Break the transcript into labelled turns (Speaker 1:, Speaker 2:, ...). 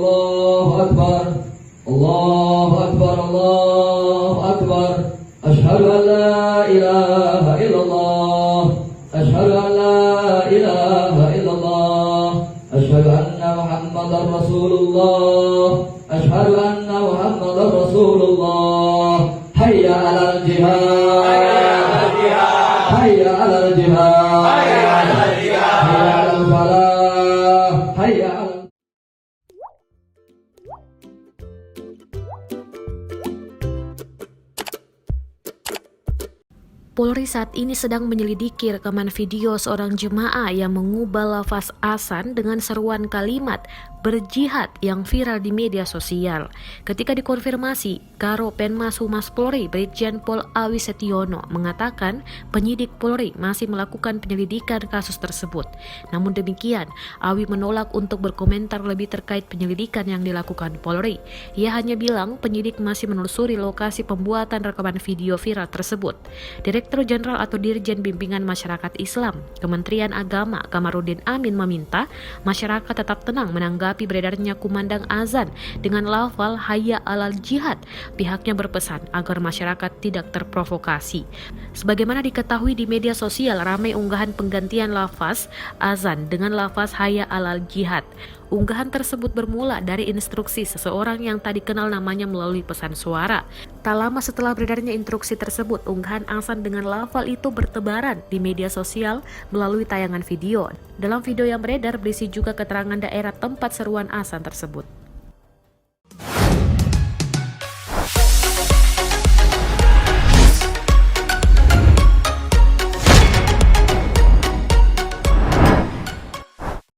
Speaker 1: Allahu Akbar, Allahu Akbar, Allahu Akbar. Asyhadu an la ilaha illallah, asyhadu an la ilaha illallah, asyhadu anna Muhammadar Rasulullah, asyhadu anna Muhammadar Rasulullah. Hayya 'alal jihad, hayya 'alal jihad, hayya 'alal falah, hayya 'alal.
Speaker 2: Polri saat ini sedang menyelidiki rekaman video seorang jemaah yang mengubah lafaz azan dengan seruan kalimat berjihad yang viral di media sosial. Ketika dikonfirmasi, Karo Penmas Humas Polri Brigjen Pol Awi Setiono mengatakan penyidik Polri masih melakukan penyelidikan kasus tersebut. Namun demikian, Awi menolak untuk berkomentar lebih terkait penyelidikan yang dilakukan Polri. Ia hanya bilang penyidik masih menelusuri lokasi pembuatan rekaman video viral tersebut. Direktur Jenderal atau Dirjen Bimbingan Masyarakat Islam, Kementerian Agama Kamarudin Amin meminta masyarakat tetap tenang menanggapi beredarnya kumandang azan dengan lafal hayya 'alal jihad. Pihaknya berpesan agar masyarakat tidak terprovokasi. Sebagaimana diketahui di media sosial ramai unggahan penggantian lafaz azan dengan lafaz hayya 'alal jihad. Unggahan tersebut bermula dari instruksi seseorang yang tak dikenal namanya melalui pesan suara. Tak lama setelah beredarnya instruksi tersebut, unggahan azan dengan lafal itu bertebaran di media sosial melalui tayangan video. Dalam video yang beredar berisi juga keterangan daerah tempat seruan azan tersebut.